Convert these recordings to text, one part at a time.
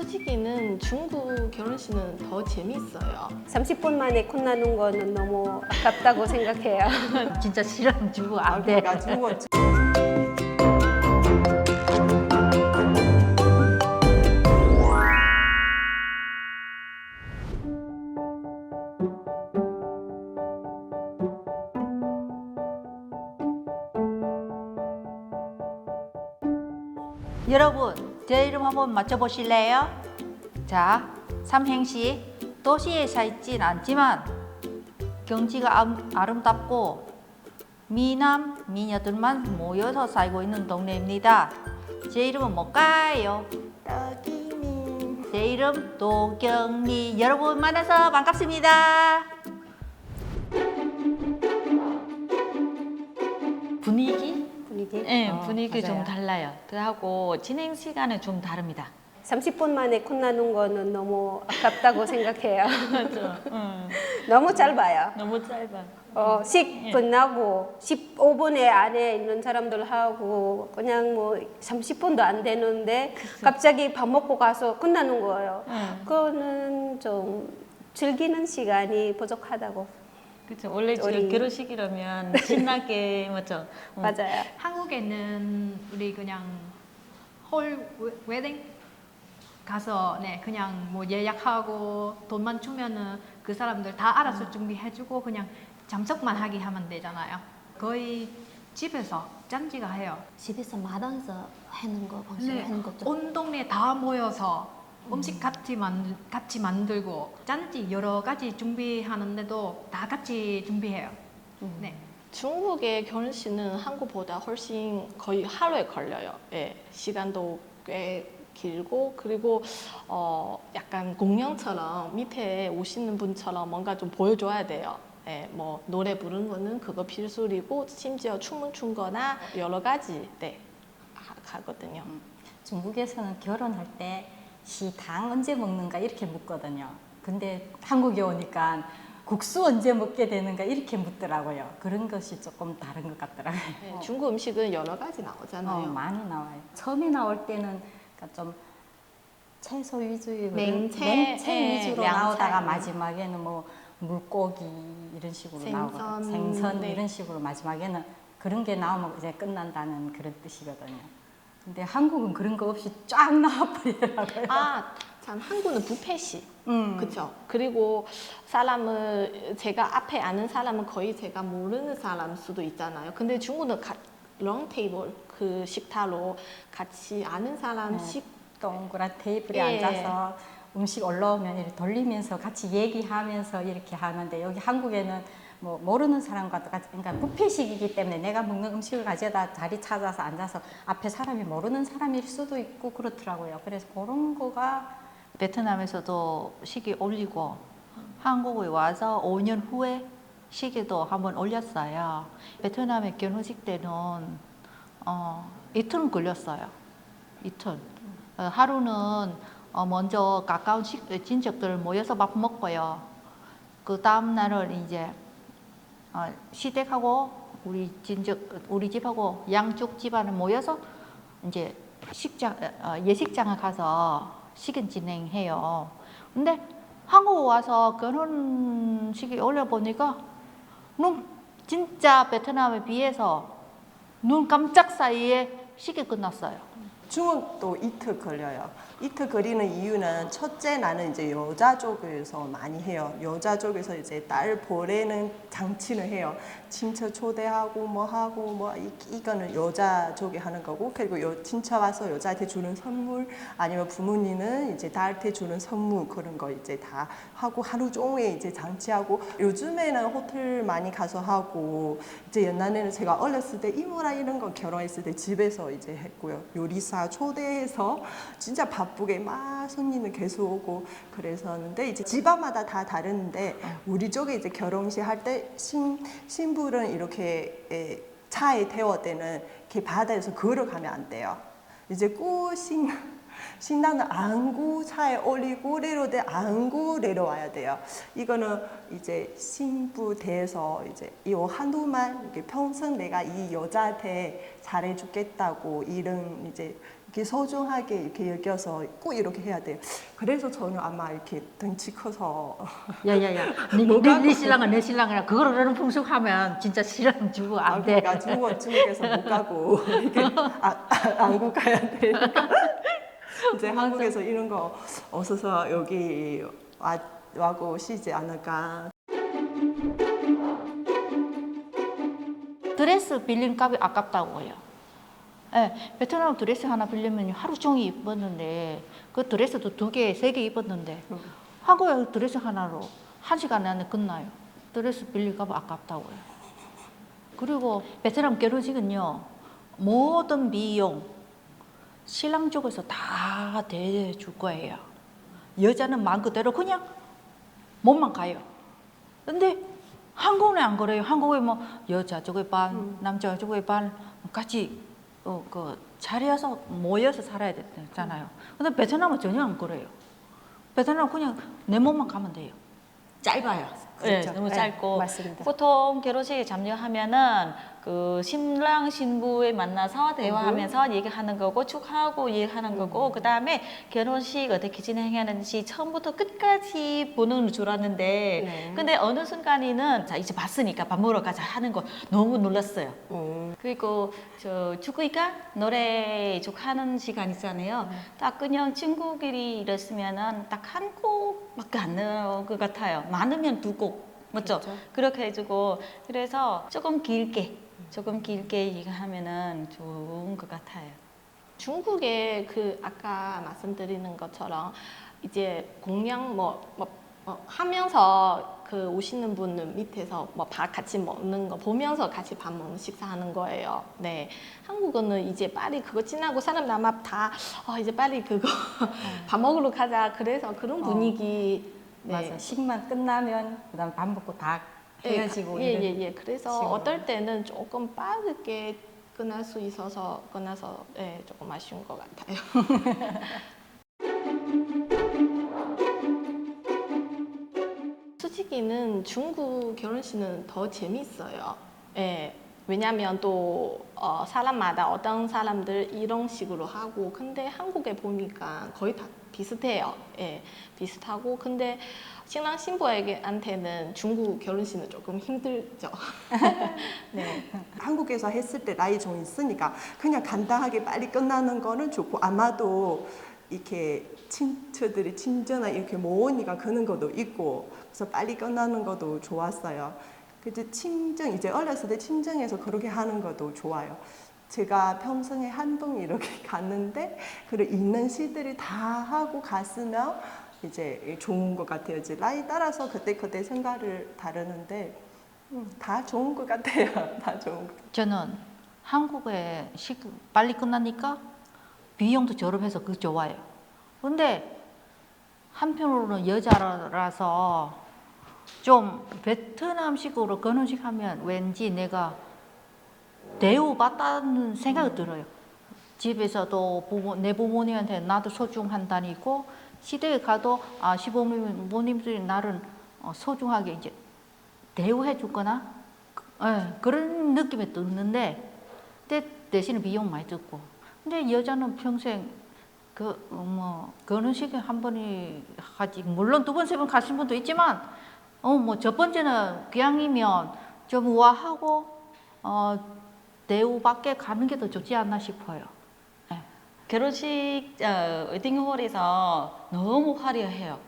솔직히는 중국 결혼식은 더 재밌어요. 30분 만에 끝나는 거는 너무 아깝다고 생각해요. 진짜 싫으면 주고 안 돼. 그러니까 중국 여러분, 제 이름 한번 맞춰보실래요? 자, 삼행시. 도시에 살진 않지만 경치가 아름답고 미남, 미녀들만 모여서 살고 있는 동네입니다. 제 이름은 뭘까요? 떡이미. 제 이름 도경미. 여러분 만나서 반갑습니다. 분위기? 분위기? 네, 분위기 좀 맞아요. 달라요. 그하고 진행 시간은 좀 다릅니다. 30분 만에 끝나는 거는 너무 아깝다고 생각해요. 맞죠? 너무 짧아요. 너무 짧아. 식 끝나고 15분에 안에 있는 사람들하고 그냥 뭐 30분도 안 되는데 갑자기 밥 먹고 가서 끝나는 거예요. 그거는 좀 즐기는 시간이 부족하다고. 그렇죠. 원래 우리- 결혼식이라면 신나게 맞죠? 맞아요. 한국에는 우리 그냥 홀 웨딩 가서 네 그냥 뭐 예약하고 돈만 주면은 그 사람들 다 알아서 준비해주고 그냥 참석만 하게 하면 되잖아요. 거의 집에서 짠지가 해요. 집에서 마당에서 하는 거 방식으로 네, 하는 거죠. 온 동네 다 모여서 음식 같이 만들고 짠지 여러 가지 준비하는데도 다 같이 준비해요. 네. 중국의 결혼식은 한국보다 훨씬 거의 하루에 걸려요. 예, 시간도 꽤 길고 그리고 약간 공연처럼 밑에 오시는 분처럼 뭔가 좀 보여줘야 돼요. 예, 뭐 노래 부르는 거는 그거 필수이고 심지어 춤을 춘 거나 여러 가지 네, 가거든요. 중국에서는 결혼할 때 시당 언제 먹는가 이렇게 묻거든요. 근데 한국에 오니까 국수 언제 먹게 되는가 이렇게 묻더라고요. 그런 것이 조금 다른 것 같더라고요. 예, 중국 음식은 여러 가지 나오잖아요. 많이 나와요. 처음에 나올 때는 그러니까 좀 채소 위주의 냉채, 예, 위주로 양菜. 나오다가 마지막에는 뭐 물고기 이런 식으로 생선, 나오고 생선 네. 이런 식으로 마지막에는 그런 게 나오면 이제 끝난다는 그런 뜻이거든요. 근데 한국은 그런 거 없이 쫙 나와버리더라고요. 아, 참 한국은 뷔페식. 음. 그렇죠. 그리고 사람을 제가 앞에 아는 사람은 거의 제가 모르는 사람 수도 있잖아요. 근데 중국은 롱 테이블 그 식탁으로 같이 아는 사람 식 동그란 테이블에 예. 앉아서 음식 올라오면 이렇게 돌리면서 같이 얘기하면서 이렇게 하는데 여기 한국에는 뭐 모르는 사람과 똑같이 그러니까 뷔페식이기 때문에 내가 먹는 음식을 가져다 자리 찾아서 앉아서 앞에 사람이 모르는 사람일 수도 있고 그렇더라고요. 그래서 그런 거가 베트남에서도 시기 올리고 한국에 와서 5년 후에 시기도 한번 올렸어요. 베트남의 결혼식 때는 이틀 걸렸어요. 이틀. 하루는 먼저 가까운 친척들 모여서 밥 먹고요. 그 다음 날은 이제 시댁하고 우리 집하고 양쪽 집안을 모여서 이제 예식장을 가서 식은 진행해요. 근데 한국 와서 결혼식이 올려보니까 진짜 베트남에 비해서 눈 깜짝 사이에 식이 끝났어요. 중국도 이틀 걸려요. 이틀 걸리는 이유는 첫째 나는 이제 여자 쪽에서 많이 해요. 여자 쪽에서 이제 딸 보내는 장치를 해요. 친척 초대하고 뭐 하고 뭐 이거는 여자 쪽에 하는 거고 그리고 친척 와서 여자한테 주는 선물 아니면 부모님은 이제 딸한테 주는 선물 그런 거 이제 다 하고 하루 종일 이제 장치하고 요즘에는 호텔 많이 가서 하고 이제 옛날에는 제가 어렸을 때 이모랑 이런 거 결혼했을 때 집에서 이제 했고요. 요리사 초대해서 진짜 바쁘게 막 손님은 계속 오고 그랬었는데 이제 집안마다 다 다른데 우리 쪽에 이제 결혼식 할 때 신부는 이렇게 차에 태울 때는 이렇게 바다에서 걸어가면 안 돼요. 이제 신랑은 안고 차에 올리고 내려오되 안고 내려와야 돼요. 이거는 이제 신부 대해서 이제 이 한두만 이렇게 평생 내가 이 여자한테 잘해주겠다고 이런 이제 이렇게 소중하게 이렇게 여겨서 꼭 이렇게 해야 돼요. 그래서 저는 아마 이렇게 덩치 커서 야야야, 네 신랑은 내 신랑이라 그거를 그런 풍속하면 진짜 신랑 주고 안 돼. 그러니까 중국에서 못 가고 이렇게 한국 가야 되니까 이제 한국에서 이런 거 없어서 여기 와고 쉬지 않을까. 드레스 빌린 값이 아깝다고 해요. 예, 베트남 드레스 하나 빌리면 하루 종일 입었는데 그 드레스도 2개, 3개 입었는데 한국에 드레스 하나로 1시간 안에 끝나요. 드레스 빌린 값이 아깝다고 해요. 그리고 베트남 결혼식은요, 모든 비용 신랑 쪽에서 다 대줄 거예요. 여자는 말 그대로 그냥 몸만 가요. 근데 한국은 안 그래요. 한국에 뭐 여자 쪽에 반, 남자 쪽에 반 같이 그 자리에서 모여서 살아야 되잖아요. 근데 베트남은 전혀 안 그래요. 베트남은 그냥 내 몸만 가면 돼요. 짧아요. 네, 너무 짧고 맞습니다. 보통 결혼식에 참여하면은 그 신랑 신부에 만나서 대화하면서 얘기하는 거고 축하하고 얘기하는 거고 그 다음에 결혼식 어떻게 진행하는지 처음부터 끝까지 보는 줄 알았는데 근데 어느 순간에는 자 이제 봤으니까 밥 먹으러 가자 하는 거 너무 놀랐어요. 그리고 저 축구이가 노래 축하하는 시간 있잖아요. 딱 그냥 친구끼리 이랬으면은 딱 한 곡밖에 안 나올 것 같아요. 많으면 2곡. 맞죠? 그렇게 해주고 그래서 조금 길게 얘기하면은 좋은 것 같아요. 중국의 그 아까 말씀드리는 것처럼 이제 공양 하면서 그 오시는 분은 밑에서 뭐 같이 먹는 거 보면서 같이 밥 먹는 식사하는 거예요. 네, 한국은 이제 빨리 그거 지나고 사람 아마 다 이제 빨리 그거 밥 먹으러 가자. 그래서 그런 분위기. 네. 맞아. 식만 끝나면 그다음 밥 먹고 다 헤어지고 이런 예. 그래서 식으로. 어떨 때는 조금 빠르게 끝날 수 있어서 끝나서 조금 아쉬운 것 같아요. 솔직히는 중국 결혼식은 더 재밌어요. 예. 왜냐면 또 사람마다 어떤 사람들 이런 식으로 하고 근데 한국에 보니까 거의 다 비슷해요. 예, 비슷하고 근데 신랑 신부에게한테는 중국 결혼식은 조금 힘들죠. 네. 한국에서 했을 때 나이 좀 있으니까 그냥 간단하게 빨리 끝나는 거는 좋고 아마도 이렇게 친척들이 친정에 이렇게 모으니까 그런 것도 있고 그래서 빨리 끝나는 것도 좋았어요. 그래서 친정 이제 어렸을 때 친정에서 그렇게 하는 것도 좋아요. 제가 평생에 한 번 이렇게 갔는데 그리고 있는 시들이 다 하고 갔으면 이제 좋은 것 같아요. 이제 나이 따라서 그때 생각을 다르는데 다 좋은 것 같아요. 다 좋은 것. 저는 한국에 빨리 끝나니까 비용도 저렴해서 그거 좋아요. 근데 한편으로는 여자라서 좀 베트남식으로 결혼식 하면 왠지 내가 대우받다는 생각이 들어요. 집에서도 내 부모님한테 나도 소중한다니고 시댁에 가도 시부모님들이 나를 소중하게 이제 대우해 주거나 그런 느낌이 드는데 대신에 비용 많이 들고 근데 여자는 평생 결혼식에 한 번이 하지 물론 2번, 3번 가신 분도 있지만 첫 번째는 귀향이면 좀 우아하고 대우받게 가는 게 더 좋지 않나 싶어요. 결혼식 웨딩홀에서 너무 화려해요.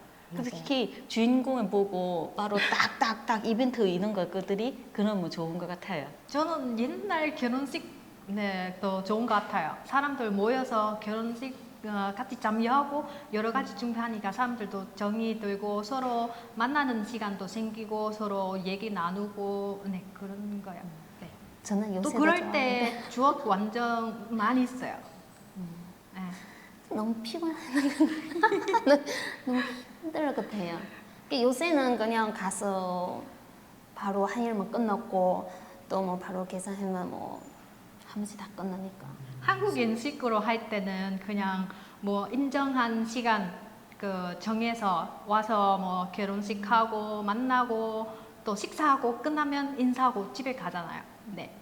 특히 주인공을 보고 바로 딱딱딱 이벤트 있는 것들이 그러면 좋은 것 같아요. 저는 옛날 결혼식 더 좋은 것 같아요. 사람들 모여서 결혼식 같이 참여하고 여러 가지 준비하니까 사람들도 정이 들고 서로 만나는 시간도 생기고 서로 얘기 나누고 그런 거예요. 네. 저는 또 요새 그럴 때 추억 완전 많이 있어요. 네. 너무 피곤하는 너무 힘들 것 같아요. 요새는 그냥 가서 바로 한 일만 끝났고 또 뭐 바로 계산하면 뭐 한 번씩 다 끝나니까. 한국인식으로 할 때는 그냥 뭐 인정한 시간 정해서 와서 뭐 결혼식하고 만나고 또 식사하고 끝나면 인사하고 집에 가잖아요. 네.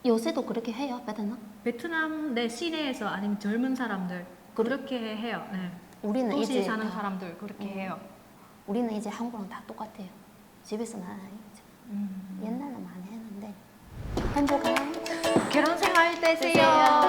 요새도 그렇게 해요, 베트남? 베트남 내 시내에서 아니면 젊은 사람들 그렇게 해요. 네. 우리는 도시에 이제 사는 다- 사람들 그렇게 해요. 우리는 이제 한국랑 다 똑같아요. 집에서는 안 해요. 옛날에 많이 했는데 행복한 결혼 생활 되세요.